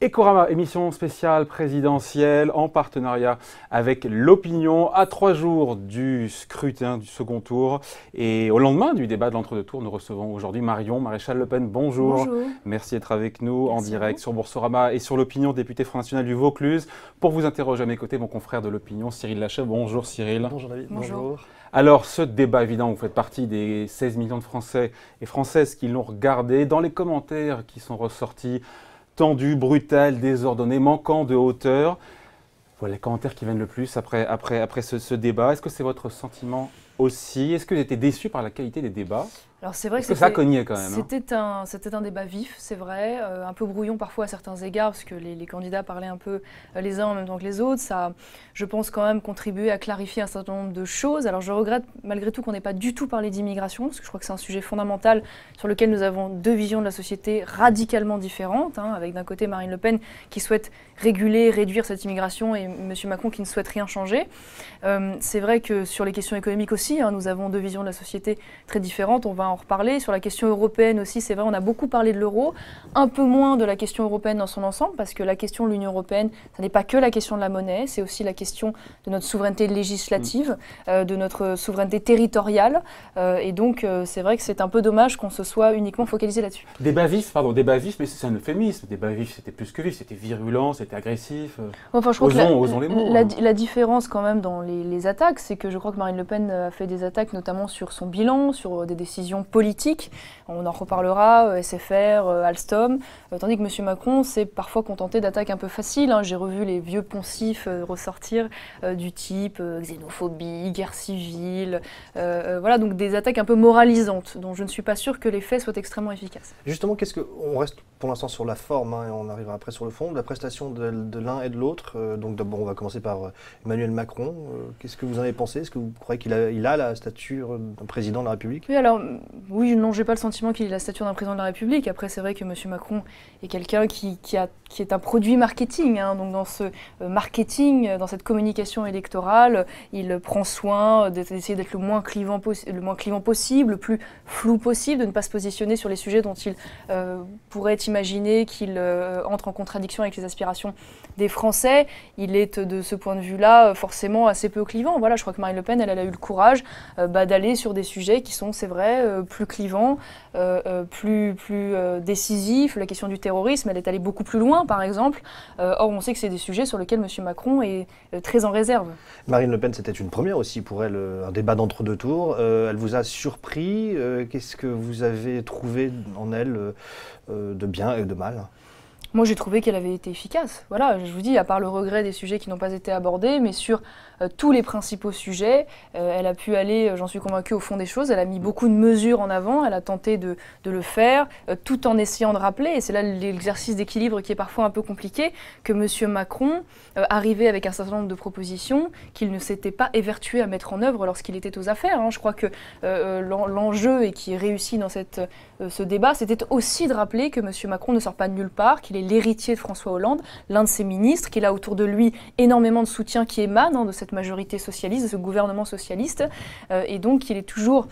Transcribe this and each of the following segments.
Ecorama, émission spéciale présidentielle en partenariat avec l'Opinion à 3 jours du scrutin du second tour. Et au lendemain du débat de l'entre-deux tours, nous recevons aujourd'hui Marion Maréchal Le Pen. Bonjour. Bonjour. Merci d'être avec nous en direct sur Boursorama et sur l'Opinion, député Front National du Vaucluse. Pour vous interroger à mes côtés, mon confrère de l'Opinion, Cyril Lachèvre. Bonjour Cyril. Bonjour David. Bonjour. Alors, ce débat, évidemment, vous faites partie des 16 millions de Français et Françaises qui l'ont regardé. Dans les commentaires qui sont ressortis, tendu, brutal, désordonné, manquant de hauteur. Voilà les commentaires qui viennent le plus après ce débat. Est-ce que c'est votre sentiment aussi? Est-ce que vous étiez déçu par la qualité des débats? Alors c'est vrai que ça cognait quand même. C'était un débat vif, c'est vrai, un peu brouillon parfois à certains égards, parce que les candidats parlaient un peu les uns en même temps que les autres. Ça a, je pense, quand même contribué à clarifier un certain nombre de choses. Alors je regrette malgré tout qu'on n'ait pas du tout parlé d'immigration, parce que je crois que c'est un sujet fondamental sur lequel nous avons deux visions de la société radicalement différentes, avec d'un côté Marine Le Pen qui souhaite réguler, réduire cette immigration, et M. Macron qui ne souhaite rien changer. C'est vrai que sur les questions économiques aussi, nous avons deux visions de la société très différentes. On va en reparler. Sur la question européenne aussi, c'est vrai, on a beaucoup parlé de l'euro, un peu moins de la question européenne dans son ensemble, parce que la question de l'Union européenne, ce n'est pas que la question de la monnaie, c'est aussi la question de notre souveraineté législative, de notre souveraineté territoriale. Et donc, c'est vrai que c'est un peu dommage qu'on se soit uniquement focalisé là-dessus. Débat vif, mais c'est un euphémisme. Débat vif, c'était plus que vif, c'était virulent, c'était agressif. Enfin, je crois osons les mots. La différence quand même dans les attaques, c'est que je crois que Marine Le Pen a fait des attaques notamment sur son bilan, sur des décisions politiques. On en reparlera, SFR, Alstom, tandis que M. Macron s'est parfois contenté d'attaques un peu faciles. J'ai revu les vieux poncifs ressortir du type xénophobie, guerre civile, voilà, donc des attaques un peu moralisantes, dont je ne suis pas sûre que les faits soient extrêmement efficaces. Justement, on reste pour l'instant sur la forme, et on arrivera après sur le fond, de la prestation de l'un et de l'autre. Donc d'abord, on va commencer par Emmanuel Macron. Qu'est-ce que vous en avez pensé? Est-ce que vous croyez qu'il a la stature d'un président de la République? Oui, alors, oui, non, j'ai pas le sentiment qu'il ait la stature d'un président de la République. Après, c'est vrai que M. Macron est quelqu'un qui est un produit marketing. Donc dans ce marketing, dans cette communication électorale, il prend soin d'essayer d'être le moins clivant possible, le plus flou possible, de ne pas se positionner sur les sujets dont il pourrait imaginer qu'il entre en contradiction avec les aspirations des Français. Il est de ce point de vue-là forcément assez peu clivant. Voilà, je crois que Marine Le Pen, elle a eu le courage d'aller sur des sujets qui sont, c'est vrai, plus clivants, plus décisifs. La question du terrorisme, elle est allée beaucoup plus loin, par exemple. Or, on sait que c'est des sujets sur lesquels M. Macron est très en réserve. Marine Le Pen, c'était une première aussi pour elle, un débat d'entre-deux tours. Elle vous a surpris. Qu'est-ce que vous avez trouvé en elle de bien et de mal? Moi, j'ai trouvé qu'elle avait été efficace. Voilà, je vous dis, à part le regret des sujets qui n'ont pas été abordés, mais sur tous les principaux sujets, elle a pu aller, j'en suis convaincue, au fond des choses. Elle a mis beaucoup de mesures en avant, elle a tenté de le faire, tout en essayant de rappeler, et c'est là l'exercice d'équilibre qui est parfois un peu compliqué, que M. Macron arrivait avec un certain nombre de propositions qu'il ne s'était pas évertué à mettre en œuvre lorsqu'il était aux affaires. Je crois que l'enjeu, et qui est réussi dans ce débat, c'était aussi de rappeler que M. Macron ne sort pas de nulle part, qu'il est l'héritier de François Hollande, l'un de ses ministres, qu'il a autour de lui énormément de soutien qui émane de cette majorité socialiste, de ce gouvernement socialiste, et donc il est toujours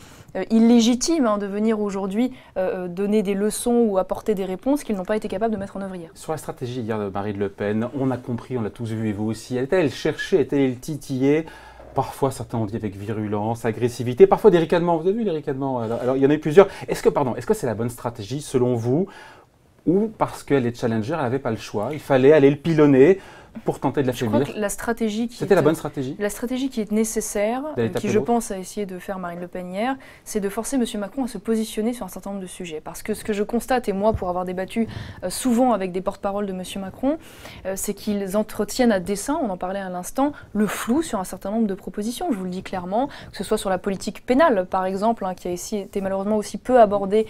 illégitime de venir aujourd'hui donner des leçons ou apporter des réponses qu'ils n'ont pas été capables de mettre en œuvre hier. Sur la stratégie hier de Marine Le Pen, on a compris, on l'a tous vu et vous aussi, elle cherchait, elle titillait. Parfois, certains ont dit avec virulence, agressivité, parfois des ricanements. Vous avez vu les ricanements? Alors, il y en a eu plusieurs. Est-ce que c'est la bonne stratégie, selon vous, ou parce qu'elle est challenger, elle n'avait pas le choix, il fallait aller le pilonner pour tenter de l'affaiblir? Je crois que la stratégie C'était la bonne stratégie. La stratégie qui est nécessaire, qui je pense a essayé de faire Marine Le Pen hier, c'est de forcer M. Macron à se positionner sur un certain nombre de sujets. Parce que ce que je constate, et moi pour avoir débattu souvent avec des porte-paroles de M. Macron, c'est qu'ils entretiennent à dessein, on en parlait à l'instant, le flou sur un certain nombre de propositions. Je vous le dis clairement, que ce soit sur la politique pénale par exemple, qui a été malheureusement aussi peu abordée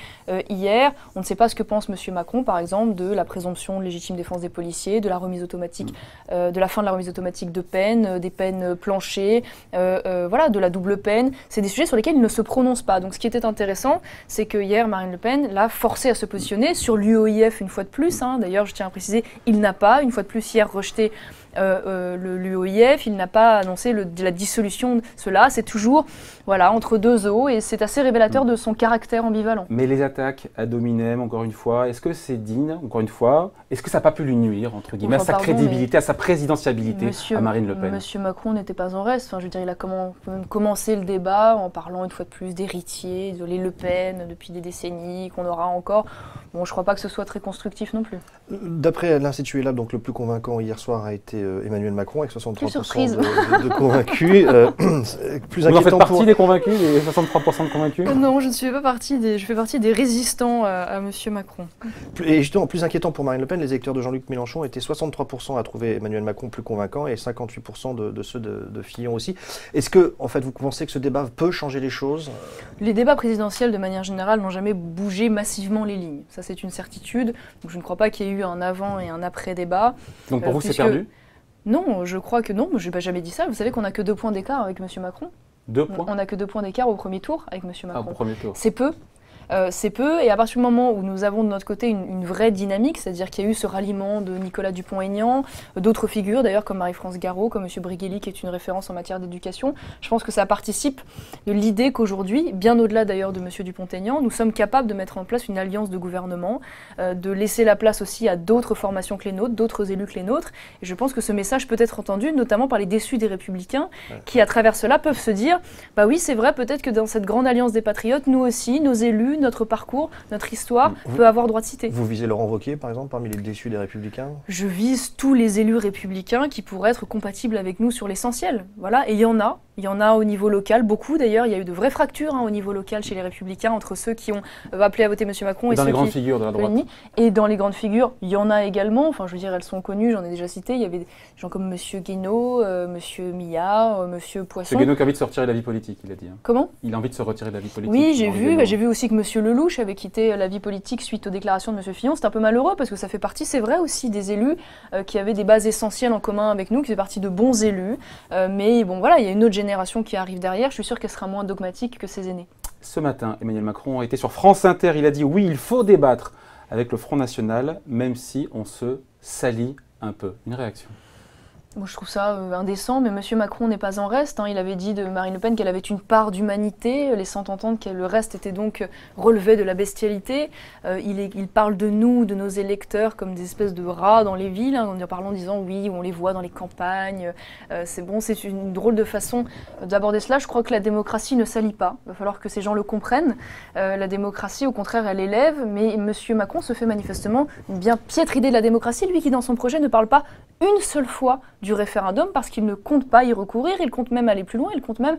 hier. On ne sait pas ce que pense M. Macron par exemple de la présomption de légitime défense des policiers, de la remise automatique de la fin de la remise automatique de peine, des peines planchées, voilà, de la double peine. C'est des sujets sur lesquels il ne se prononce pas. Donc ce qui était intéressant, c'est que hier, Marine Le Pen l'a forcé à se positionner sur l'UOIF une fois de plus. D'ailleurs, je tiens à préciser, il n'a pas, une fois de plus, hier, rejeté l'UOIF, il n'a pas annoncé la dissolution de cela. C'est toujours voilà, entre deux eaux et c'est assez révélateur de son caractère ambivalent. Mais les attaques ad hominem, encore une fois, est-ce que c'est digne, encore une fois, est-ce que ça n'a pas pu lui nuire, entre guillemets, à sa crédibilité, à sa présidentiabilité, à Marine Le Pen? Monsieur Macron n'était pas en reste. Enfin, je veux dire, il a commencé le débat en parlant une fois de plus d'héritiers, de les Le Pen depuis des décennies, qu'on aura encore. Bon, je ne crois pas que ce soit très constructif non plus. D'après l'Institut ELAB, donc le plus convaincant hier soir a été Emmanuel Macron avec 63% de convaincus. Plus Vous en faites partie des convaincus, les 63% de convaincus? Non, je ne fais pas partie je fais partie des résistants à Monsieur Macron. Et justement, plus inquiétant pour Marine Le Pen, les électeurs de Jean-Luc Mélenchon étaient 63% à trouver Emmanuel Macron plus convaincant et 58% de ceux de Fillon aussi. Est-ce que, en fait, vous pensez que ce débat peut changer les choses? Les débats présidentiels, de manière générale, n'ont jamais bougé massivement les lignes. Ça, c'est une certitude. Donc, je ne crois pas qu'il y ait eu un avant et un après débat. Donc, pour vous, c'est perdu? Non, je crois que non. Je n'ai jamais dit ça. Vous savez qu'on n'a que 2 points d'écart avec M. Macron. 2 points? On n'a que 2 points d'écart au premier tour avec M. Macron. Au premier tour. C'est peu. C'est peu, et à partir du moment où nous avons de notre côté une vraie dynamique, c'est-à-dire qu'il y a eu ce ralliement de Nicolas Dupont-Aignan, d'autres figures d'ailleurs comme Marie-France Garot, comme M. Brigelli qui est une référence en matière d'éducation, je pense que ça participe de l'idée qu'aujourd'hui, bien au-delà d'ailleurs de M. Dupont-Aignan, nous sommes capables de mettre en place une alliance de gouvernement, de laisser la place aussi à d'autres formations que les nôtres, d'autres élus que les nôtres, et je pense que ce message peut être entendu notamment par les déçus des Républicains qui à travers cela peuvent se dire, bah oui c'est vrai, peut-être que dans cette grande alliance des patriotes, nous aussi, nos élus, notre parcours, notre histoire peut avoir droit de cité. Vous visez Laurent Wauquiez, par exemple, parmi les déçus des Républicains? Je vise tous les élus républicains qui pourraient être compatibles avec nous sur l'essentiel. Voilà, et il y en a au niveau local, beaucoup d'ailleurs. Il y a eu de vraies fractures au niveau local chez les Républicains entre ceux qui ont appelé à voter M. Macron et dans ceux les grandes qui... figures de la droite. Et dans les grandes figures, il y en a également. Enfin, je veux dire, elles sont connues, j'en ai déjà cité. Il y avait des gens comme M. Guénaud, M. Millard, M. Poisson. M. Guénaud qui a envie de se retirer de la vie politique, il a dit. Hein. Comment? Il a envie de se retirer de la vie politique. Oui, j'ai vu aussi que M. Lelouch avait quitté la vie politique suite aux déclarations de M. Fillon. C'est un peu malheureux parce que ça fait partie, c'est vrai aussi, des élus qui avaient des bases essentielles en commun avec nous, qui fait partie de bons élus. Mais bon, voilà, il y a une autre génération qui arrive derrière. Je suis sûre qu'elle sera moins dogmatique que ses aînés. Ce matin, Emmanuel Macron a été sur France Inter. Il a dit oui, il faut débattre avec le Front National, même si on se salit un peu. Une réaction? Moi, je trouve ça indécent, mais M. Macron n'est pas en reste. Il avait dit de Marine Le Pen qu'elle avait une part d'humanité, laissant entendre que le reste était donc relevé de la bestialité. Il parle de nous, de nos électeurs, comme des espèces de rats dans les villes, en parlant, en disant oui, on les voit dans les campagnes. C'est bon, c'est une drôle de façon d'aborder cela. Je crois que la démocratie ne s'allie pas. Il va falloir que ces gens le comprennent. La démocratie, au contraire, elle élève, mais M. Macron se fait manifestement une bien piètre idée de la démocratie, lui qui, dans son projet, ne parle pas une seule fois du référendum parce qu'il ne compte pas y recourir, il compte même aller plus loin, il compte même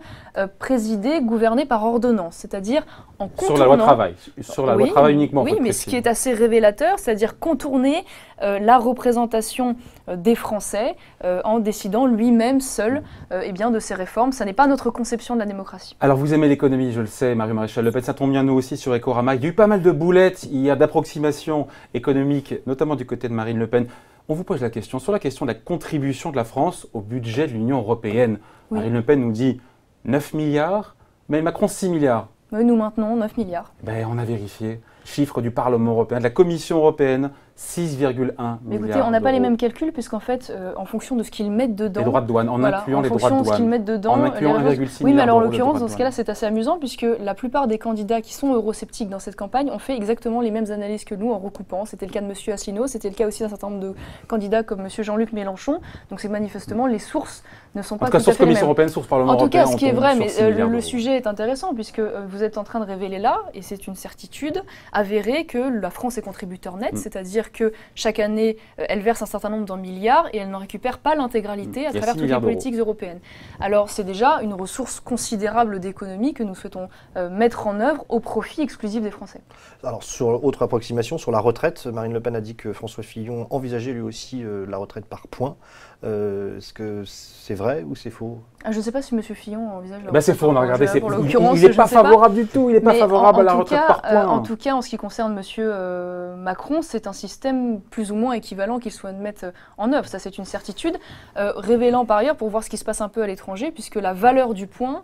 présider, gouverner par ordonnance, c'est-à-dire en contournant... Sur la loi travail, sur la loi travail uniquement. Oui, mais ce qui est assez révélateur, c'est-à-dire contourner la représentation des Français en décidant lui-même seul eh bien, de ces réformes. Ça n'est pas notre conception de la démocratie. Alors vous aimez l'économie, je le sais, Marie-Maréchal Le Pen, ça tombe bien nous aussi sur Ecorama. Il y a eu pas mal de boulettes hier d'approximations économiques, notamment du côté de Marine Le Pen. On vous pose la question, sur la question de la contribution de la France au budget de l'Union européenne. Oui. Marine Le Pen nous dit 9 milliards, mais Macron 6 milliards. Oui, nous maintenons 9 milliards. Ben, on a vérifié. Chiffre du Parlement européen, de la Commission européenne, 6,1 milliards. Écoutez, on n'a pas les mêmes calculs, puisqu'en fait, en fonction de ce qu'ils mettent dedans... Les droits de douane, en incluant les droits de douane. En fonction de ce qu'ils mettent dedans... En incluant 1,6 milliard. Oui, mais alors en l'occurrence, dans ce cas-là, c'est assez amusant, puisque la plupart des candidats qui sont eurosceptiques dans cette campagne ont fait exactement les mêmes analyses que nous en recoupant. C'était le cas de M. Asselineau, c'était le cas aussi d'un certain nombre de candidats comme M. Jean-Luc Mélenchon. Donc c'est manifestement, les sources ne sont pas tout à fait les mêmes. En tout cas, source Commission européenne, source Parlement européen. En tout cas, ce qui est vrai, mais le sujet est intéressant, puisque vous êtes en train de révéler là, et c'est une certitude avérée, que la France est contributeur net, c'est-à-dire que chaque année, elle verse un certain nombre de milliards et elle n'en récupère pas l'intégralité à travers toutes les politiques européennes. Alors c'est déjà une ressource considérable d'économie que nous souhaitons mettre en œuvre au profit exclusif des Français. Alors sur autre approximation, sur la retraite, Marine Le Pen a dit que François Fillon envisageait lui aussi la retraite par points. Est-ce que c'est vrai ou c'est faux ? Je ne sais pas si M. Fillon envisage... C'est faux, on a regardé, il n'est pas favorable du tout, il n'est pas favorable à la retraite par points. En tout cas, en ce qui concerne M. Macron, c'est un système plus ou moins équivalent qu'il souhaite mettre en œuvre, ça c'est une certitude, révélant par ailleurs, pour voir ce qui se passe un peu à l'étranger, puisque la valeur du point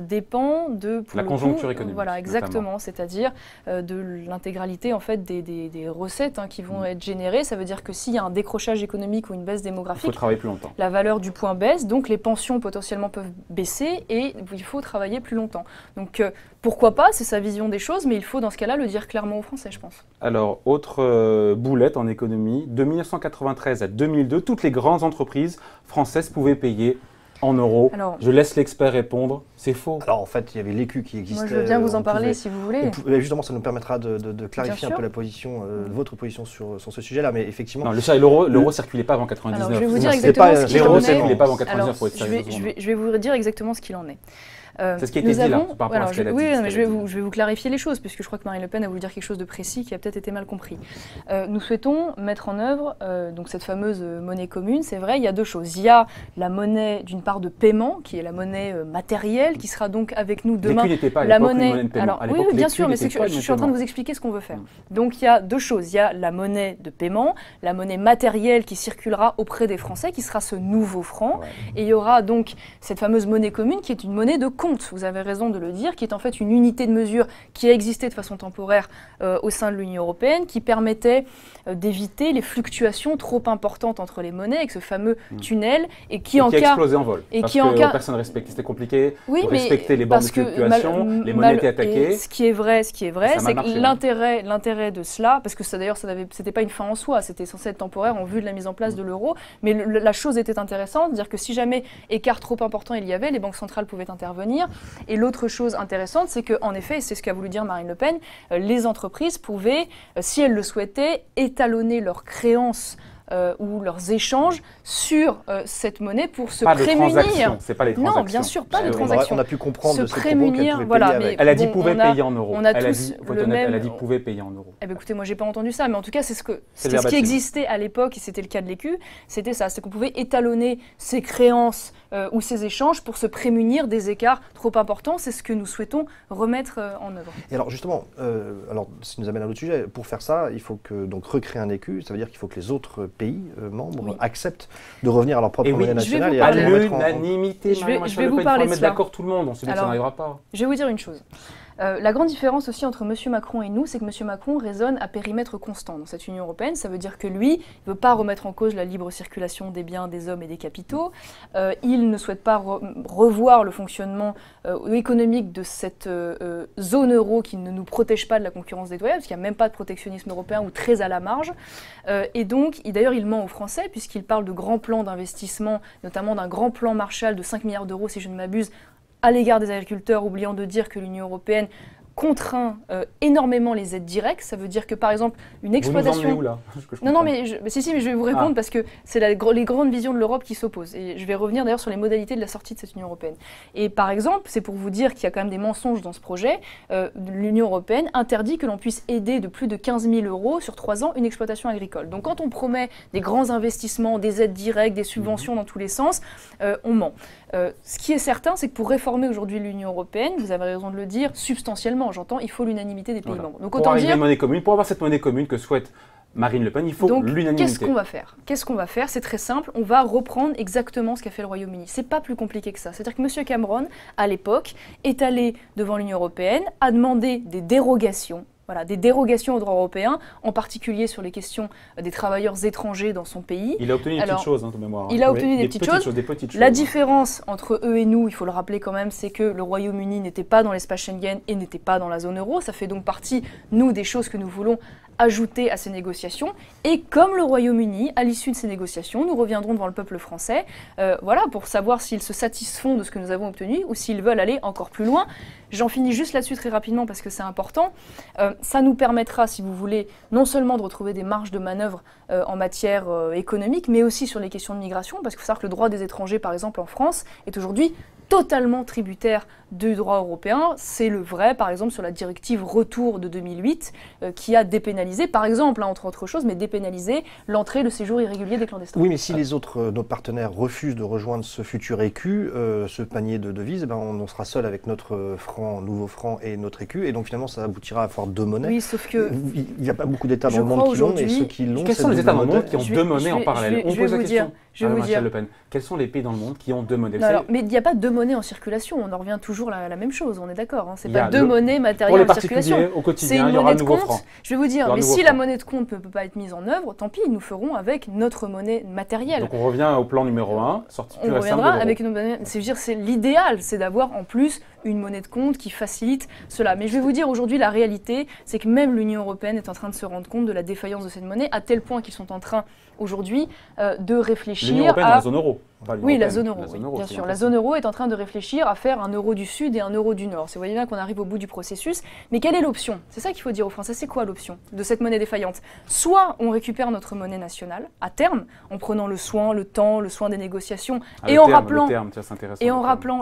dépend de... La conjoncture économique. Voilà, exactement, c'est-à-dire de l'intégralité en fait, des recettes qui vont être générées. Ça veut dire que s'il y a un décrochage économique ou une baisse démographique, il faut travailler plus longtemps. La valeur du point baisse, donc les pensions potentiellement peuvent baisser et il faut travailler plus longtemps. Donc pourquoi pas, c'est sa vision des choses, mais il faut dans ce cas-là le dire clairement aux Français, je pense. Alors, autre boulette en économie, de 1993 à 2002, toutes les grandes entreprises françaises pouvaient payer en euros. Alors, je laisse l'expert répondre, c'est faux. Alors en fait, il y avait l'écu qui existait. Moi je veux bien vous en parler si vous voulez. Justement, ça nous permettra de clarifier un peu la position, votre position sur ce sujet-là, mais effectivement... Non, l'euro ne circulait pas avant 99. Alors, je vais vous dire exactement ce qu'il en est. L'euro ne circulait pas avant 99 pour être sérieux. Je vais vous dire exactement ce qu'il en est. C'est ce qui a été dit là, par rapport à ce qu'elle a dit. Oui, mais je vais vous clarifier les choses, puisque je crois que Marine Le Pen a voulu dire quelque chose de précis qui a peut-être été mal compris. Nous souhaitons mettre en œuvre donc cette fameuse monnaie commune. C'est vrai, il y a deux choses. Il y a la monnaie, d'une part, de paiement, qui est la monnaie matérielle, qui sera donc avec nous demain. L'écu n'était pas à l'époque une monnaie de paiement. Alors, oui, bien sûr, mais je suis en train de vous expliquer ce qu'on veut faire. Donc, il y a deux choses. Il y a la monnaie de paiement, la monnaie matérielle qui circulera auprès des Français, qui sera ce nouveau franc. Et il y aura donc cette fameuse monnaie commune, qui est une monnaie de compte. Vous avez raison de le dire, qui est en fait une unité de mesure qui a existé de façon temporaire au sein de l'Union européenne, qui permettait d'éviter les fluctuations trop importantes entre les monnaies, avec ce fameux tunnel, et qui a explosé en vol. Parce que personne ne respectait, c'était compliqué de respecter les bornes de fluctuation, les monnaies étaient attaquées. Ce qui est vrai, c'est que l'intérêt de cela, parce que ça d'ailleurs, c'était pas une fin en soi, c'était censé être temporaire en vue de la mise en place de l'euro, mais la chose était intéressante, c'est-à-dire que si jamais écart trop important il y avait, les banques centrales pouvaient intervenir. Et l'autre chose intéressante, c'est qu'en effet, et c'est ce qu'a voulu dire Marine Le Pen, les entreprises pouvaient, si elles le souhaitaient, étalonner leurs créances ou leurs échanges sur cette monnaie pour se prémunir. C'est pas les transactions. Non, bien sûr, pas de transactions. On a pu comprendre se prémunir. Voilà, mais elle a dit pouvait payer en euros. On a tous le même. Elle a dit pouvait payer en euros. Eh bien, écoutez, moi j'ai pas entendu ça, mais en tout cas c'est ce qui existait à l'époque et c'était le cas de l'écu. C'était ça, c'est qu'on pouvait étalonner ses créances ou ses échanges pour se prémunir des écarts trop importants. C'est ce que nous souhaitons remettre en œuvre. Et alors justement, ça nous amène à un autre sujet. Pour faire ça, il faut donc recréer un écu. Ça veut dire qu'il faut que les autres pays membres acceptent de revenir à leur propre monnaie nationale. À l'unanimité, je vais vous parler de mettre d'accord tout le monde, on se dit que ça n'arrivera pas. Je vais vous dire une chose. La grande différence aussi entre M. Macron et nous, c'est que M. Macron raisonne à périmètre constant dans cette Union européenne. Ça veut dire que lui, il ne veut pas remettre en cause la libre circulation des biens, des hommes et des capitaux. Il ne souhaite pas revoir le fonctionnement économique de cette zone euro qui ne nous protège pas de la concurrence déloyale, parce qu'il n'y a même pas de protectionnisme européen ou très à la marge. Et donc, d'ailleurs, il ment aux Français, puisqu'il parle de grands plans d'investissement, notamment d'un grand plan Marshall de 5 milliards d'euros, si je ne m'abuse, à l'égard des agriculteurs, oubliant de dire que l'Union européenne contraint énormément les aides directes. Ça veut dire que, par exemple, une exploitation... Vous nous emmenez où, là? Non, mais je vais vous répondre parce que c'est les grandes visions de l'Europe qui s'opposent. Et je vais revenir d'ailleurs sur les modalités de la sortie de cette Union européenne. Et par exemple, c'est pour vous dire qu'il y a quand même des mensonges dans ce projet, l'Union européenne interdit que l'on puisse aider de plus de 15 000 € sur 3 ans une exploitation agricole. Donc quand on promet des grands investissements, des aides directes, des subventions dans tous les sens, on ment. Ce qui est certain, c'est que pour réformer aujourd'hui l'Union européenne, vous avez raison de le dire, substantiellement, j'entends, il faut l'unanimité des pays membres. Donc autant dire... Pour avoir cette monnaie commune que souhaite Marine Le Pen, il faut l'unanimité. Qu'est-ce qu'on va faire? C'est très simple, on va reprendre exactement ce qu'a fait le Royaume-Uni. C'est pas plus compliqué que ça. C'est-à-dire que M. Cameron, à l'époque, est allé devant l'Union européenne, a demandé des dérogations. Voilà, des dérogations au droit européen, en particulier sur les questions des travailleurs étrangers dans son pays. Il a obtenu des petites choses, de mémoire. Il a obtenu des petites choses. La différence entre eux et nous, il faut le rappeler quand même, c'est que le Royaume-Uni n'était pas dans l'espace Schengen et n'était pas dans la zone euro. Ça fait donc partie, nous, des choses que nous voulons ajouter à ces négociations. Et comme le Royaume-Uni, à l'issue de ces négociations, nous reviendrons devant le peuple français, voilà, pour savoir s'ils se satisfont de ce que nous avons obtenu ou s'ils veulent aller encore plus loin. J'en finis juste là-dessus très rapidement parce que c'est important. Ça nous permettra, si vous voulez, non seulement de retrouver des marges de manœuvre en matière économique, mais aussi sur les questions de migration, parce qu'il faut savoir que le droit des étrangers, par exemple en France, est aujourd'hui totalement tributaire du droit européen. C'est le vrai, par exemple, sur la directive Retour de 2008, qui a dépénalisé, par exemple, entre autres choses, mais dépénalisé l'entrée et le séjour irrégulier des clandestins. Oui, mais si les autres, nos partenaires refusent de rejoindre ce futur écu, ce panier de devises, on sera seul avec notre franc, nouveau franc et notre écu, et donc finalement ça aboutira à avoir deux monnaies. Oui, sauf que... Il n'y a pas beaucoup d'États dans le monde qui l'ont, et ceux qui l'ont... Quels sont les États dans le monde qui ont deux monnaies en parallèle? On pose la question. Je vais vous dire. Le Pen. Quels sont les pays dans le monde qui ont deux monnaies? Mais il n'y a pas deux monnaies en circulation, on en revient toujours à la même chose, on est d'accord. Hein. C'est pas deux monnaies matérielles en circulation. Au quotidien, il y aura un nouveau franc. Je vais vous dire, mais si la monnaie de compte ne peut pas être mise en œuvre, tant pis, nous ferons avec notre monnaie matérielle. Donc on revient au plan numéro 1, sorti plus récemment. On reviendra avec une monnaie. C'est l'idéal, c'est d'avoir en plus une monnaie de compte qui facilite cela. Mais je vais vous dire, aujourd'hui, la réalité, c'est que même l'Union européenne est en train de se rendre compte de la défaillance de cette monnaie, à tel point qu'ils sont en train, aujourd'hui, de réfléchir L'Union européenne, la zone euro. Oui, la zone euro, bien sûr. La zone euro est en train de réfléchir à faire un euro du Sud et un euro du Nord. Vous voyez bien qu'on arrive au bout du processus. Mais quelle est l'option? C'est ça qu'il faut dire aux Français. C'est quoi l'option de cette monnaie défaillante? Soit on récupère notre monnaie nationale, à terme, en prenant le soin des négociations, et en rappelant,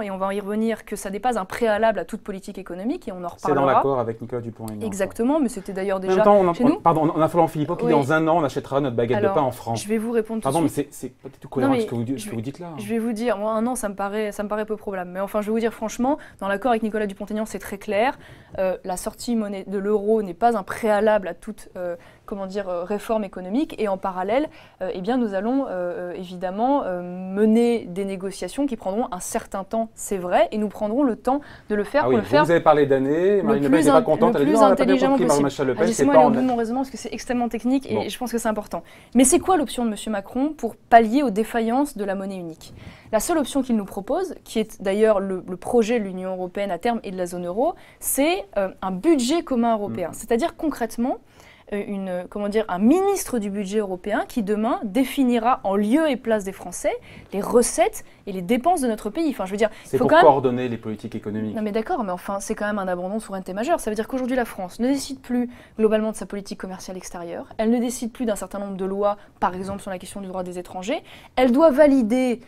et on va y revenir, que ça n'est pas un préalable à toute politique économique, et on en reparlera. C'est dans l'accord avec Nicolas Dupont-Aignan. Exactement, mais c'était d'ailleurs déjà chez nous. Pardon, on a Florent Philippot qui dit dans un an, on achètera notre baguette de pain en France. Je vais vous répondre tout de suite. Pardon, mais c'est peut-être cohérent avec ce que vous dites là. Je vais vous dire, moi, un an, ça me paraît peu probable. Mais enfin, je vais vous dire franchement, dans l'accord avec Nicolas Dupont-Aignan, c'est très clair. La sortie monnaie de l'euro n'est pas un préalable à toute réforme économique. Et en parallèle, nous allons évidemment mener des négociations qui prendront un certain temps, c'est vrai, et nous prendrons le temps de le faire. Vous avez parlé d'années, Marine Le Pen n'est pas contente, elle a dit non, elle n'a pas bien compris Marie-Michèle Le Pen. Laissez-moi aller au bout de mon raisonnement parce que c'est extrêmement technique et je pense que c'est important. Mais c'est quoi l'option de M. Macron pour pallier aux défaillances de la monnaie unique? La seule option qu'il nous propose, qui est d'ailleurs le projet de l'Union européenne à terme et de la zone euro, c'est un budget commun européen. C'est-à-dire concrètement un ministre du budget européen qui demain définira en lieu et place des Français les recettes et les dépenses de notre pays. Enfin, je veux dire, c'est pour coordonner les politiques économiques. Non mais d'accord, mais enfin c'est quand même un abandon de souveraineté majeure. Ça veut dire qu'aujourd'hui la France ne décide plus globalement de sa politique commerciale extérieure. Elle ne décide plus d'un certain nombre de lois, par exemple sur la question du droit des étrangers. Elle doit valider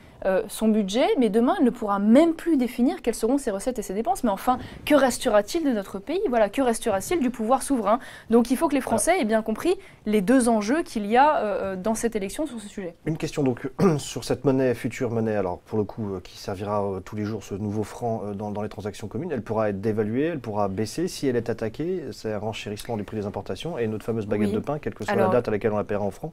son budget, mais demain, elle ne pourra même plus définir quelles seront ses recettes et ses dépenses. Mais enfin, que restera-t-il de notre pays? Voilà, que restera-t-il du pouvoir souverain? Donc il faut que les Français aient bien compris les deux enjeux qu'il y a dans cette élection sur ce sujet. Une question donc sur cette monnaie, future monnaie, alors pour le coup, qui servira tous les jours, ce nouveau franc dans les transactions communes, elle pourra être dévaluée, elle pourra baisser. Si elle est attaquée, c'est un renchérissement du prix des importations et notre fameuse baguette de pain, quelle que soit la date à laquelle on la paiera en francs,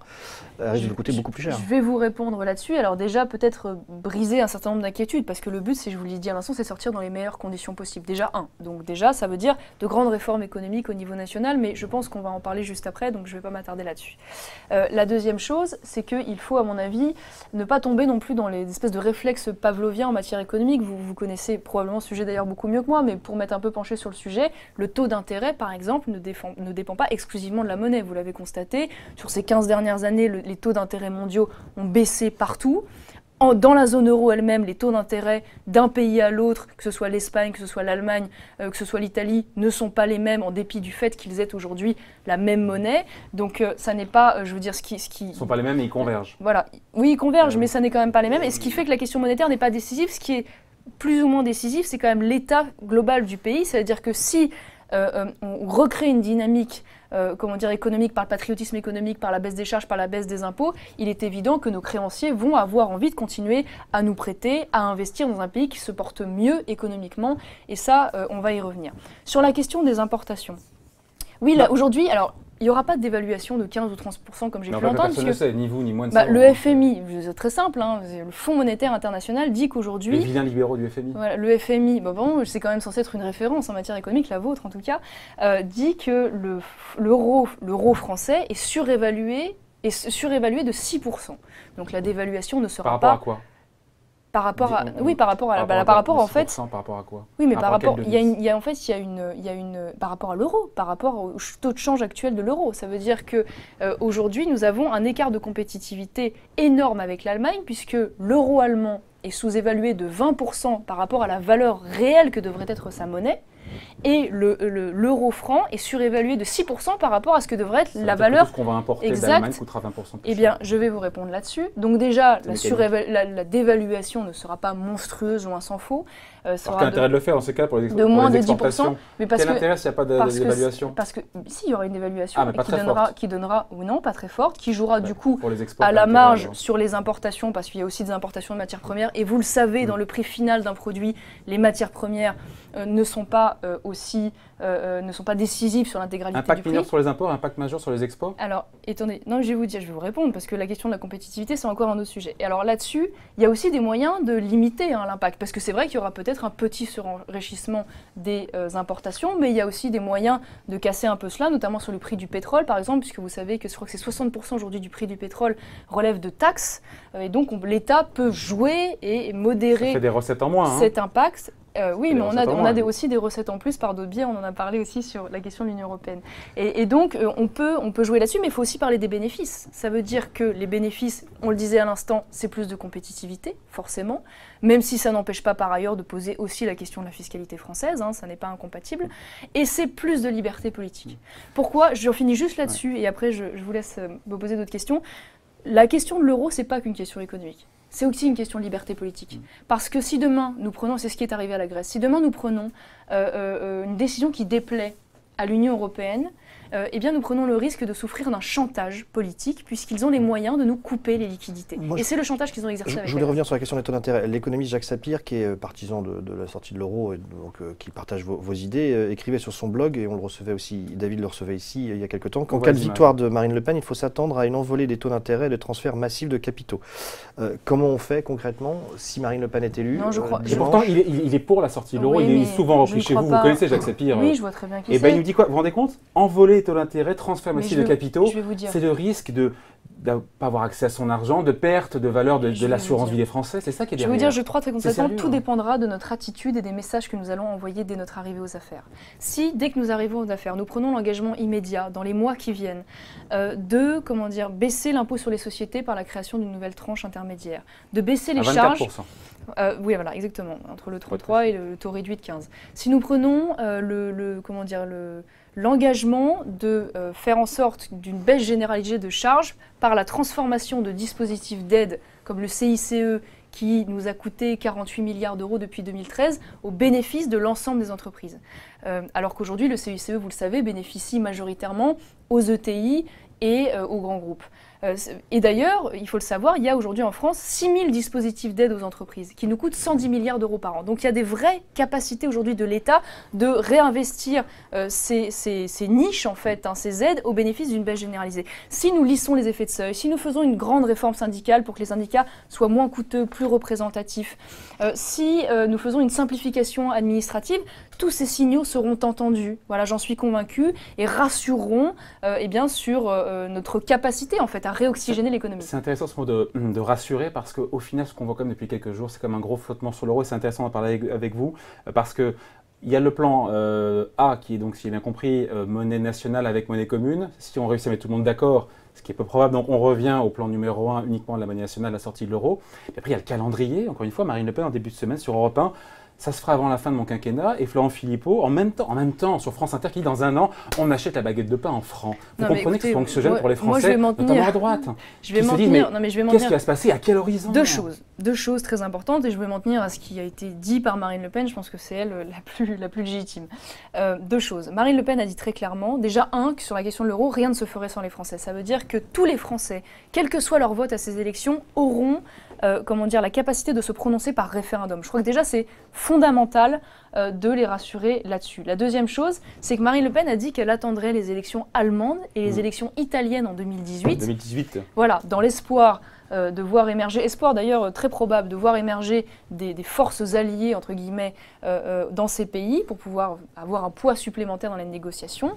risque de coûter beaucoup plus cher. Je vais vous répondre là-dessus. Alors déjà, peut-être briser un certain nombre d'inquiétudes, parce que le but, je vous l'ai dit à l'instant, c'est sortir dans les meilleures conditions possibles. Déjà, donc déjà, ça veut dire de grandes réformes économiques au niveau national, mais je pense qu'on va en parler juste après, donc je ne vais pas m'attarder là-dessus. La deuxième chose, c'est qu'il faut, à mon avis, ne pas tomber non plus dans les espèces de réflexes pavloviens en matière économique. Vous connaissez probablement ce sujet d'ailleurs beaucoup mieux que moi, mais pour m'être un peu penché sur le sujet, le taux d'intérêt, par exemple, ne dépend pas exclusivement de la monnaie. Vous l'avez constaté, sur ces 15 dernières années, les taux d'intérêt mondiaux ont baissé partout. Dans la zone euro elle-même, les taux d'intérêt d'un pays à l'autre, que ce soit l'Espagne, que ce soit l'Allemagne, que ce soit l'Italie, ne sont pas les mêmes en dépit du fait qu'ils aient aujourd'hui la même monnaie. Donc ça n'est pas, je veux dire, ce qui... Ils ne sont pas les mêmes et ils convergent. Voilà. Oui, ils convergent, mais ça n'est quand même pas les mêmes. Et ce qui fait que la question monétaire n'est pas décisive. Ce qui est plus ou moins décisif, c'est quand même l'état global du pays. C'est-à-dire que si on recrée une dynamique économique, par le patriotisme économique, par la baisse des charges, par la baisse des impôts, il est évident que nos créanciers vont avoir envie de continuer à nous prêter, à investir dans un pays qui se porte mieux économiquement, et ça, on va y revenir. Sur la question des importations, oui, là, aujourd'hui, alors, il n'y aura pas d'évaluation de 15 ou 30% comme j'ai pu l'entendre. Personne ne sait, ni vous, ni moi ne savons. Le FMI, c'est très simple, le Fonds monétaire international dit qu'aujourd'hui... Les vilains libéraux du FMI. Voilà, le FMI, c'est quand même censé être une référence en matière économique, la vôtre en tout cas, dit que l'euro français est surévalué de 6%. Donc la dévaluation ne sera pas... Par rapport à quoi ? Par rapport à en fait. Par rapport à quoi? Oui, mais par rapport, par rapport à l'euro, par rapport au taux de change actuel de l'euro. Ça veut dire que aujourd'hui, nous avons un écart de compétitivité énorme avec l'Allemagne, puisque l'euro allemand est sous-évalué de 20% par rapport à la valeur réelle que devrait être sa monnaie. et l'euro-franc est surévalué de 6% par rapport à ce que devrait être la valeur. Tout ce qu'on va importer d'Allemagne coûtera 20% plus Eh bien, je vais vous répondre là-dessus. Donc déjà, la dévaluation ne sera pas monstrueuse, loin s'en faut. Alors quel intérêt de le faire dans ces cas pour les de moins de 10%. Mais quel intérêt s'il n'y a pas d'évaluation? Parce que si, il y aura une évaluation qui donnera, ou non, pas très forte, qui jouera du coup à la marge sur les importations, parce qu'il y a aussi des importations de matières premières. Et vous le savez, dans le prix final d'un produit, les matières premières ne sont pas décisives sur l'intégralité du prix. Impact mineur sur les imports, impact majeur sur les exports? Alors, attendez, non, je vais vous répondre, parce que la question de la compétitivité, c'est encore un autre sujet. Et alors là-dessus, il y a aussi des moyens de limiter l'impact, parce que c'est vrai qu'il y aura peut-être un petit surenrichissement des importations, mais il y a aussi des moyens de casser un peu cela, notamment sur le prix du pétrole, par exemple, puisque vous savez que je crois que c'est 60% aujourd'hui du prix du pétrole relève de taxes, et donc l'État peut jouer et modérer ça fait des recettes en moins, cet impact. Oui, mais on a aussi des recettes en plus par d'autres biais, on en a parlé aussi sur la question de l'Union européenne. Et donc, on peut jouer là-dessus, mais il faut aussi parler des bénéfices. Ça veut dire que les bénéfices, on le disait à l'instant, c'est plus de compétitivité, forcément, même si ça n'empêche pas par ailleurs de poser aussi la question de la fiscalité française, ça n'est pas incompatible, et c'est plus de liberté politique. Pourquoi? Je finis juste là-dessus, et après je vous laisse me poser d'autres questions. La question de l'euro, c'est pas qu'une question économique. C'est aussi une question de liberté politique. Parce que si demain, nous prenons, c'est ce qui est arrivé à la Grèce, si demain nous prenons une décision qui déplaît à l'Union européenne, eh bien nous prenons le risque de souffrir d'un chantage politique, puisqu'ils ont les moyens de nous couper les liquidités. Et c'est le chantage qu'ils ont exercé avec Je voulais revenir sur la question des taux d'intérêt. L'économiste Jacques Sapir, qui est partisan de la sortie de l'euro, et donc qui partage vos idées, écrivait sur son blog, et on le recevait aussi, David le recevait ici il y a quelques temps, qu'en cas de victoire de Marine Le Pen, il faut s'attendre à une envolée des taux d'intérêt et de transferts massifs de capitaux. Comment on fait concrètement si Marine Le Pen est élue? Non, je crois. Pourtant, il est pour la sortie de l'euro, oui, il est souvent repris chez vous. Vous connaissez Jacques Sapir? Oui, je vois très bien qui c'est. Et ben il nous dit quoi? Vous vous rendez compte? Envoler les taux d'intérêt, transfert massif de capitaux, c'est le risque de ne pas avoir accès à son argent, de perte de valeur de l'assurance vie des Français. C'est ça qui est derrière. Je veux dire, je crois très concrètement, tout dépendra de notre attitude et des messages que nous allons envoyer dès notre arrivée aux affaires. Si, dès que nous arrivons aux affaires, nous prenons l'engagement immédiat, dans les mois qui viennent, de baisser l'impôt sur les sociétés par la création d'une nouvelle tranche intermédiaire, de baisser les charges... oui, voilà, exactement, entre le 3,3 et le taux réduit de 15. Si nous prenons l'engagement de faire en sorte d'une baisse généralisée de charges par la transformation de dispositifs d'aide comme le CICE qui nous a coûté 48 milliards d'euros depuis 2013 au bénéfice de l'ensemble des entreprises. Alors qu'aujourd'hui, le CICE, vous le savez, bénéficie majoritairement aux ETI et aux grands groupes. Et d'ailleurs, il faut le savoir, il y a aujourd'hui en France 6000 dispositifs d'aide aux entreprises qui nous coûtent 110 milliards d'euros par an. Donc il y a des vraies capacités aujourd'hui de l'État de réinvestir ces niches, en fait, ces aides au bénéfice d'une baisse généralisée. Si nous lissons les effets de seuil, si nous faisons une grande réforme syndicale pour que les syndicats soient moins coûteux, plus représentatifs, si nous faisons une simplification administrative, tous ces signaux seront entendus. Voilà, j'en suis convaincue, et rassureront sur notre capacité en fait à réoxygéner l'économie. C'est intéressant ce mot de rassurer, parce qu'au final, ce qu'on voit comme depuis quelques jours, c'est comme un gros flottement sur l'euro, et c'est intéressant d'en parler avec vous, parce que il y a le plan A qui est donc, si j'ai bien compris, monnaie nationale avec monnaie commune. Si on réussit à mettre tout le monde d'accord, ce qui est peu probable, donc on revient au plan numéro 1 uniquement de la monnaie nationale, la sortie de l'euro. Et après, il y a le calendrier, encore une fois, Marine Le Pen en début de semaine sur Europe 1. Ça se fera avant la fin de mon quinquennat, et Florent Philippot, en même temps, sur France Inter, qui dit dans un an, on achète la baguette de pain en francs. Vous comprenez que c'est anxiogène pour les Français, notamment à droite. Je vais m'en tenir. Qu'est-ce qui va se passer? À quel horizon? Deux choses très importantes, et je vais m'en tenir à ce qui a été dit par Marine Le Pen. Je pense que c'est elle la plus légitime. Deux choses. Marine Le Pen a dit très clairement, déjà que sur la question de l'euro, rien ne se ferait sans les Français. Ça veut dire que tous les Français, quel que soit leur vote à ces élections, auront la capacité de se prononcer par référendum. Je crois que déjà c'est fondamental de les rassurer là-dessus. La deuxième chose, c'est que Marine Le Pen a dit qu'elle attendrait les élections allemandes et les élections italiennes en 2018. Voilà, dans l'espoir de voir émerger, espoir d'ailleurs très probable, de voir émerger des forces alliées, entre guillemets, dans ces pays pour pouvoir avoir un poids supplémentaire dans les négociations,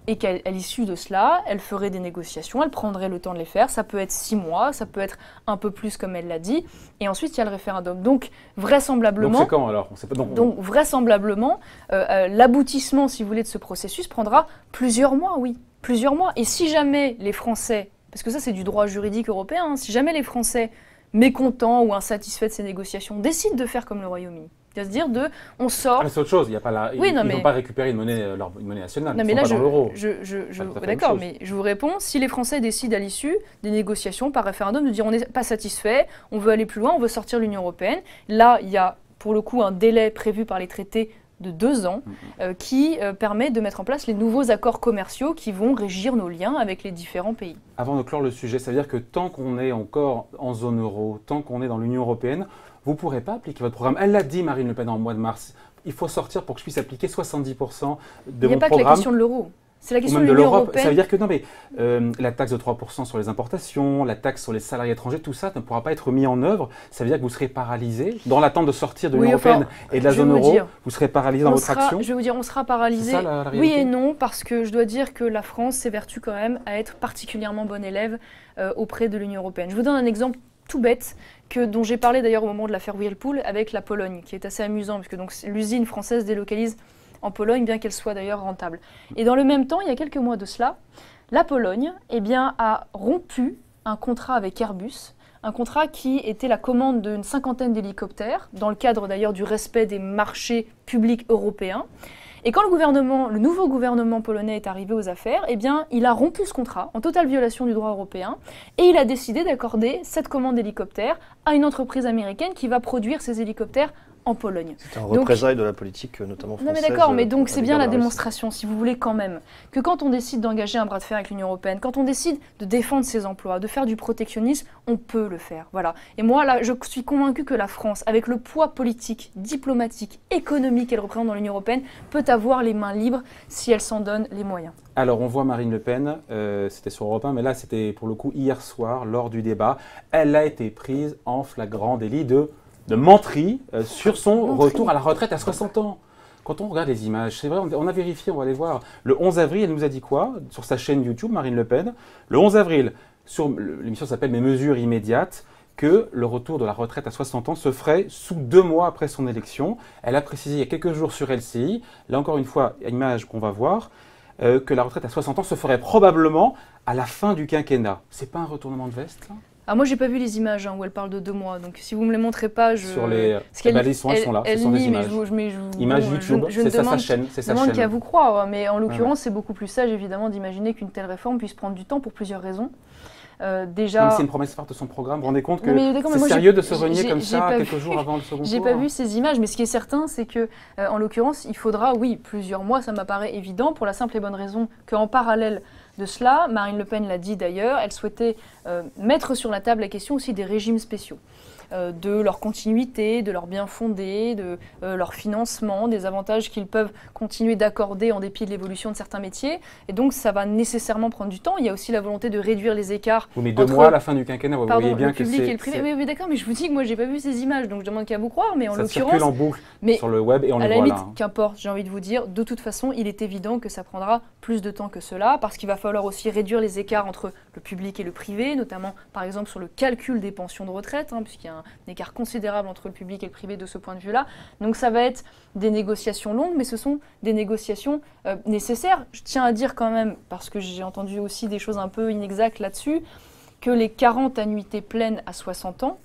et qu'à l'issue de cela, elle ferait des négociations, elle prendrait le temps de les faire, ça peut être 6 mois, ça peut être un peu plus comme elle l'a dit, et ensuite il y a le référendum. Donc vraisemblablement... Donc c'est quand alors? On sait pas, donc vraisemblablement, l'aboutissement, si vous voulez, de ce processus prendra plusieurs mois, oui, plusieurs mois. Et si jamais les Français, parce que ça c'est du droit juridique européen, si jamais les Français mécontents ou insatisfaits de ces négociations décident de faire comme le Royaume-Uni, C'est-à-dire on sort... c'est autre chose, il y a pas ils non, ne vont pas récupérer une monnaie nationale, non, ils mais ne là, sont pas dans l'euro. D'accord, mais je vous réponds, si les Français décident à l'issue des négociations par référendum de dire on n'est pas satisfait, on veut aller plus loin, on veut sortir de l'Union européenne, là, il y a pour le coup un délai prévu par les traités de 2 ans qui permet de mettre en place les nouveaux accords commerciaux qui vont régir nos liens avec les différents pays. Avant de clore le sujet, ça veut dire que tant qu'on est encore en zone euro, tant qu'on est dans l'Union européenne, vous ne pourrez pas appliquer votre programme. Elle l'a dit, Marine Le Pen, en mois de mars. Il faut sortir pour que je puisse appliquer 70% de mon programme. Il n'y a pas que la question de l'euro. C'est la question de l'Union l'Europe. européenne. Ça veut dire que non, mais la taxe de 3% sur les importations, la taxe sur les salariés étrangers, tout ça ne pourra pas être mis en œuvre. Ça veut dire que vous serez paralysé dans l'attente de sortir de l'Union européenne et de la zone euro. Vous serez paralysé dans votre action. Je vais vous dire, on sera paralysé. C'est ça, la réalité. Oui et non, parce que je dois dire que la France s'évertue quand même à être particulièrement bonne élève auprès de l'Union européenne. Je vous donne un exemple tout bête, dont j'ai parlé d'ailleurs au moment de l'affaire Whirlpool avec la Pologne, qui est assez amusant, puisque l'usine française délocalise en Pologne, bien qu'elle soit d'ailleurs rentable. Et dans le même temps, il y a quelques mois de cela, la Pologne a rompu un contrat avec Airbus, un contrat qui était la commande d'une 50aine d'hélicoptères, dans le cadre d'ailleurs du respect des marchés publics européens. Et quand le nouveau gouvernement polonais est arrivé aux affaires, il a rompu ce contrat en totale violation du droit européen et il a décidé d'accorder cette commande d'hélicoptères à une entreprise américaine qui va produire ces hélicoptères en Pologne. C'est un représailles de la politique, notamment française. Non mais d'accord, mais donc c'est bien la démonstration, si vous voulez quand même, que quand on décide d'engager un bras de fer avec l'Union européenne, quand on décide de défendre ses emplois, de faire du protectionnisme, on peut le faire. Voilà. Et moi, là, je suis convaincue que la France, avec le poids politique, diplomatique, économique qu'elle représente dans l'Union européenne, peut avoir les mains libres si elle s'en donne les moyens. Alors, on voit Marine Le Pen, c'était sur Europe 1, mais là, c'était pour le coup hier soir, lors du débat. Elle a été prise en flagrant délit de menterie sur son retour à la retraite à 60 ans. Quand on regarde les images, c'est vrai, on a vérifié, on va aller voir. Le 11 avril, elle nous a dit quoi sur sa chaîne YouTube, Marine Le Pen? Le 11 avril, l'émission s'appelle « Mes mesures immédiates », que le retour de la retraite à 60 ans se ferait sous 2 mois après son élection. Elle a précisé il y a quelques jours sur LCI, là encore une fois, image qu'on va voir, que la retraite à 60 ans se ferait probablement à la fin du quinquennat. C'est pas un retournement de veste, là? Ah, moi, j'ai pas vu les images où elle parle de 2 mois, donc si vous me les montrez pas, je... Sur les... elles sont là, ce sont des images. Images YouTube, c'est sa chaîne. Je demande qu'à vous croire, mais en l'occurrence, c'est beaucoup plus sage, évidemment, d'imaginer qu'une telle réforme puisse prendre du temps pour plusieurs raisons. Déjà... C'est une promesse phare de son programme, vous vous rendez compte que c'est sérieux de se renier comme ça quelques jours avant le second tour? J'ai pas vu ces images, mais ce qui est certain, c'est que, en l'occurrence, il faudra, oui, plusieurs mois, ça m'apparaît évident, pour la simple et bonne raison qu'en parallèle de cela, Marine Le Pen l'a dit d'ailleurs, elle souhaitait mettre sur la table la question aussi des régimes spéciaux, de leur continuité, de leur bien fondé, de leur financement, des avantages qu'ils peuvent continuer d'accorder en dépit de l'évolution de certains métiers. Et donc ça va nécessairement prendre du temps. Il y a aussi la volonté de réduire les écarts. Oui, mais 2 mois à la fin du quinquennat, vous voyez bien le public et le privé. Oui, d'accord, mais je vous dis que moi j'ai pas vu ces images, donc je demande qu'à vous croire. Mais en l'occurrence, ça circule en boucle sur le web et on les voit là. Qu'importe, j'ai envie de vous dire, de toute façon, il est évident que ça prendra plus de temps que cela, parce qu'il va falloir aussi réduire les écarts entre le public et le privé, notamment par exemple sur le calcul des pensions de retraite, puisqu'il y a un écart considérable entre le public et le privé de ce point de vue-là. Donc ça va être des négociations longues, mais ce sont des négociations nécessaires. Je tiens à dire quand même, parce que j'ai entendu aussi des choses un peu inexactes là-dessus, que les 40 annuités pleines à 60 ans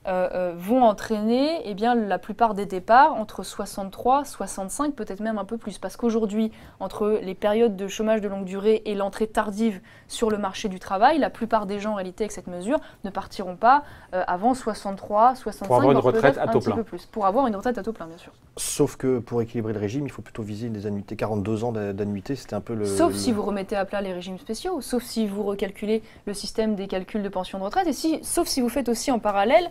vont entraîner la plupart des départs entre 63, 65, peut-être même un peu plus. Parce qu'aujourd'hui, entre les périodes de chômage de longue durée et l'entrée tardive sur le marché du travail, la plupart des gens, en réalité, avec cette mesure, ne partiront pas avant 63, 65, pour avoir une retraite à taux plein. Pour avoir une retraite à taux plein, bien sûr. Sauf que pour équilibrer le régime, il faut plutôt viser des annuités, 42 ans d'annuité, c'était un peu le... Sauf si vous remettez à plat les régimes spéciaux, sauf si vous recalculez le système des calculs de pension de retraite, et sauf si vous faites aussi en parallèle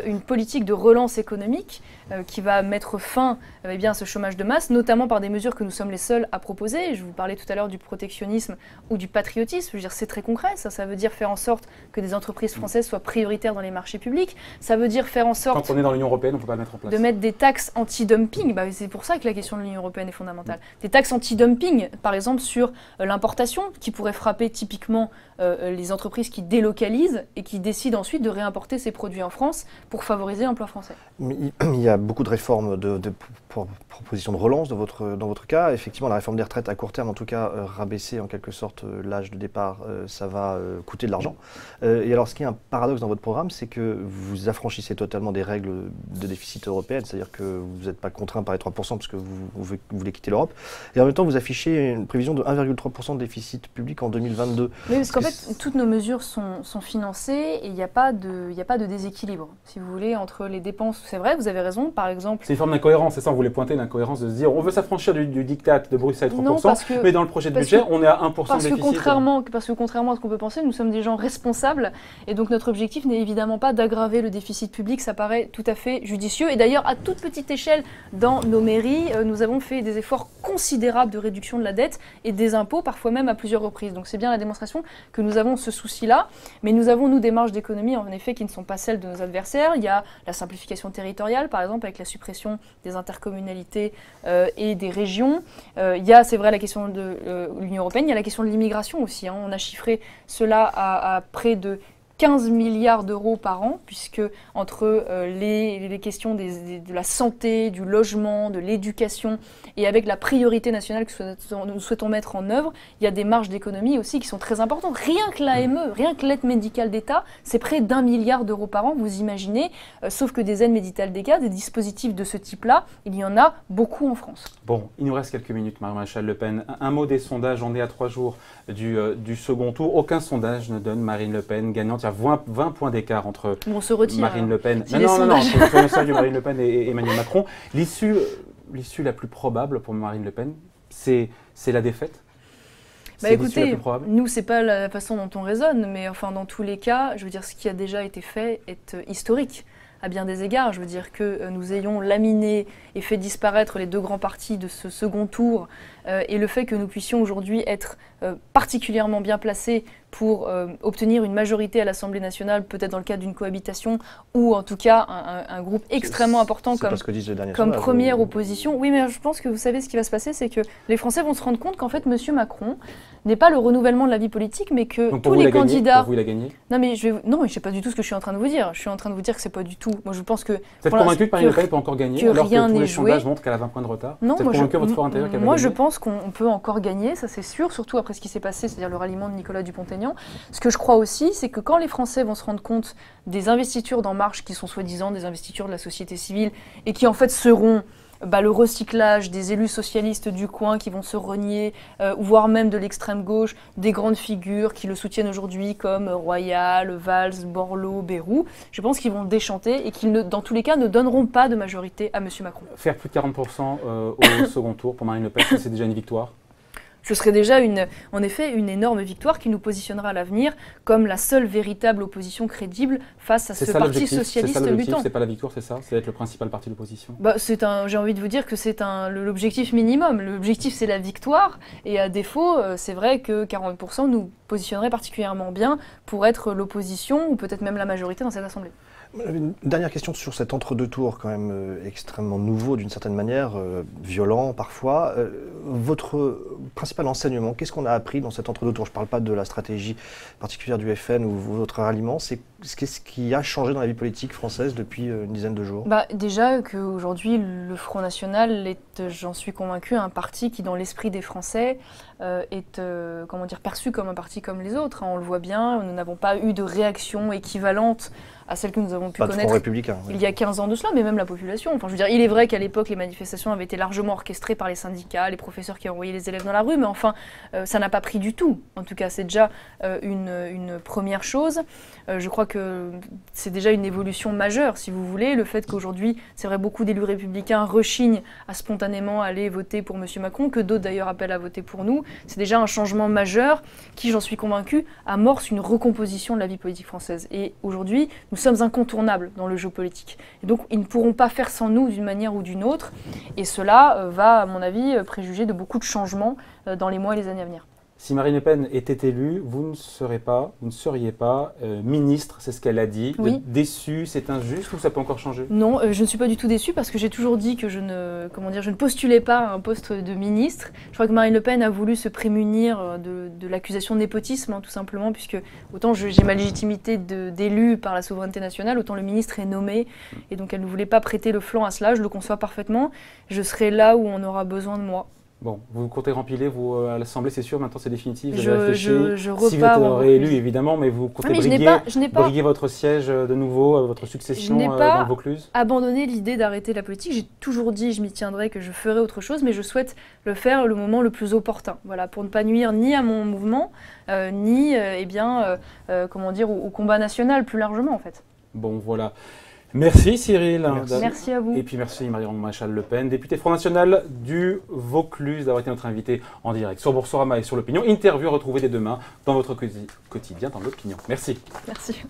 une politique de relance économique qui va mettre fin à ce chômage de masse, notamment par des mesures que nous sommes les seuls à proposer. Je vous parlais tout à l'heure du protectionnisme ou du patriotisme. Je veux dire, c'est très concret. Ça veut dire faire en sorte que des entreprises françaises soient prioritaires dans les marchés publics. Ça veut dire faire en sorte... Quand on est dans l'Union européenne, on ne peut pas le mettre en place. De mettre des taxes anti-dumping. C'est pour ça que la question de l'Union européenne est fondamentale. Des taxes anti-dumping, par exemple, sur l'importation, qui pourraient frapper typiquement les entreprises qui délocalisent et qui décident ensuite de réimporter ces produits en France France pour favoriser l'emploi français. Mais il y a beaucoup de réformes, propositions de relance dans votre cas. Effectivement, la réforme des retraites à court terme, en tout cas, rabaisser en quelque sorte l'âge de départ, ça va coûter de l'argent. Et alors, ce qui est un paradoxe dans votre programme, c'est que vous affranchissez totalement des règles de déficit européennes, c'est-à-dire que vous n'êtes pas contraint par les 3% parce que vous voulez quitter l'Europe. Et en même temps, vous affichez une prévision de 1,3% de déficit public en 2022. Oui, parce qu'en fait, toutes nos mesures sont financées et il n'y a pas de déséquilibre, si vous voulez, entre les dépenses. C'est vrai, vous avez raison, par exemple... C'est une forme d'incohérence, c'est ça, on voulait pointer l'incohérence de se dire on veut s'affranchir du diktat de Bruxelles 3%, non, mais dans le projet de budget, on est à 1% de déficit. Parce que contrairement à ce qu'on peut penser, nous sommes des gens responsables et donc notre objectif n'est évidemment pas d'aggraver le déficit public, ça paraît tout à fait judicieux. Et d'ailleurs, à toute petite échelle, dans nos mairies, nous avons fait des efforts considérables de réduction de la dette et des impôts, parfois même à plusieurs reprises. Donc c'est bien la démonstration que nous avons ce souci-là, mais nous avons, nous, des marges d'économie, en effet, qui ne sont pas celles de nos adversaires. Il y a la simplification territoriale, par exemple, avec la suppression des intercommunalités et des régions. Il y a, c'est vrai, la question de l'Union européenne, il y a la question de l'immigration aussi. On a chiffré cela à près de 15 milliards d'euros par an, puisque entre les questions de la santé, du logement, de l'éducation, et avec la priorité nationale que nous souhaitons mettre en œuvre, il y a des marges d'économie aussi qui sont très importantes. Rien que l'AME, rien que l'aide médicale d'État, c'est près d'1 milliard d'euros par an, vous imaginez, sauf que des aides médicales d'État, des dispositifs de ce type-là, il y en a beaucoup en France. Bon, il nous reste quelques minutes, Marie-Maréchale Le Pen. Un mot des sondages, on est à 3 jours du second tour. Aucun sondage ne donne Marine Le Pen gagnante. Il y a 20 points d'écart entre Marine Le Pen. Si non, sur le message de Marine Le Pen et Emmanuel Macron. L'issue la plus probable pour Marine Le Pen, c'est la défaite. Écoutez, nous, c'est pas la façon dont on raisonne, mais enfin, dans tous les cas, je veux dire, ce qui a déjà été fait est historique. À bien des égards, je veux dire que nous ayons laminé et fait disparaître les deux grands partis de ce second tour et le fait que nous puissions aujourd'hui être particulièrement bien placés pour obtenir une majorité à l'Assemblée nationale, peut-être dans le cadre d'une cohabitation, ou en tout cas un groupe extrêmement important comme première opposition. Oui, mais je pense que vous savez ce qui va se passer, c'est que les Français vont se rendre compte qu'en fait, M. Macron n'est pas le renouvellement de la vie politique, mais que tous les candidats... Pour vous, il a gagné. Non, mais je ne sais pas du tout ce que je suis en train de vous dire. Je suis en train de vous dire que c'est pas du tout. Moi, je pense que... Vous êtes convaincu que Marine Le Pen peut encore gagner, alors que tous les sondages montrent qu'elle a 20 points de retard? Non, moi, je gagner. pense qu'on peut encore gagner, ça c'est sûr, surtout après ce qui s'est passé, c'est-à-dire le ralliement de Nicolas Dupont-Aignan. Ce que je crois aussi, c'est que quand les Français vont se rendre compte des investitures d'En Marche, qui sont soi-disant des investitures de la société civile, et qui en fait seront le recyclage des élus socialistes du coin qui vont se renier, voire même de l'extrême gauche, des grandes figures qui le soutiennent aujourd'hui comme Royal, Valls, Borloo, Bayrou, je pense qu'ils vont le déchanter et qu'ils, dans tous les cas, ne donneront pas de majorité à M. Macron. Faire plus de 40% au second tour pour Marine Le Pen, c'est déjà une victoire? Ce serait déjà en effet une énorme victoire qui nous positionnera à l'avenir comme la seule véritable opposition crédible face à ce parti socialiste lutant. C'est pas la victoire, c'est ça? C'est d'être le principal parti d'opposition? J'ai envie de vous dire que c'est l'objectif minimum. L'objectif, c'est la victoire. Et à défaut, c'est vrai que 40% nous positionnerait particulièrement bien pour être l'opposition ou peut-être même la majorité dans cette Assemblée. Une dernière question sur cet entre-deux tours quand même extrêmement nouveau d'une certaine manière, violent parfois. Votre principal enseignement, qu'est-ce qu'on a appris dans cet entre-deux tours? Je ne parle pas de la stratégie particulière du FN ou votre ralliement, c'est qu'est-ce qui a changé dans la vie politique française depuis une dizaine de jours? Déjà qu'aujourd'hui le Front National est, j'en suis convaincue, un parti qui dans l'esprit des Français est perçu comme un parti comme les autres. On le voit bien, nous n'avons pas eu de réaction équivalente à celle que nous avons pu connaître il y a 15 ans de cela, mais même la population. Enfin, je veux dire, il est vrai qu'à l'époque, les manifestations avaient été largement orchestrées par les syndicats, les professeurs qui envoyaient les élèves dans la rue, mais enfin, ça n'a pas pris du tout. En tout cas, c'est déjà une première chose. Je crois que c'est déjà une évolution majeure, si vous voulez. Le fait qu'aujourd'hui, c'est vrai, beaucoup d'élus républicains rechignent à spontanément aller voter pour M. Macron, que d'autres d'ailleurs appellent à voter pour nous, c'est déjà un changement majeur qui, j'en suis convaincue, amorce une recomposition de la vie politique française. Et aujourd'hui, nous sommes incontournables dans le jeu politique. Et donc, ils ne pourront pas faire sans nous d'une manière ou d'une autre. Et cela va, à mon avis, préjuger de beaucoup de changements dans les mois et les années à venir. Si Marine Le Pen était élue, vous ne seriez pas ministre, c'est ce qu'elle a dit. Oui. Vous êtes déçu, c'est injuste ou ça peut encore changer? Non, je ne suis pas du tout déçue parce que j'ai toujours dit que je ne postulais pas à un poste de ministre. Je crois que Marine Le Pen a voulu se prémunir de l'accusation de népotisme, tout simplement, puisque autant j'ai ma légitimité d'élu par la souveraineté nationale, autant le ministre est nommé, et donc elle ne voulait pas prêter le flanc à cela, je le conçois parfaitement. Je serai là où on aura besoin de moi. Bon, vous comptez rempiler, vous, à l'Assemblée, c'est sûr, maintenant c'est définitif, vous Je avez réfléchi. repars Si vous êtes en réélu, Vaucluse. évidemment, mais vous comptez mais je n'ai pas briguer votre siège de nouveau, votre succession dans le Vaucluse? abandonné l'idée d'arrêter la politique. J'ai toujours dit, je m'y tiendrai, que je ferai autre chose, mais je souhaite le faire le moment le plus opportun. Voilà, pour ne pas nuire ni à mon mouvement, ni au combat national plus largement, en fait. Bon, voilà. Merci Cyril. Merci à vous. Et puis merci Marie-Maréchal Le Pen, députée Front National du Vaucluse, d'avoir été notre invitée en direct sur Boursorama et sur l'Opinion. Interview retrouvée dès demain dans votre quotidien, dans l'Opinion. Merci. Merci.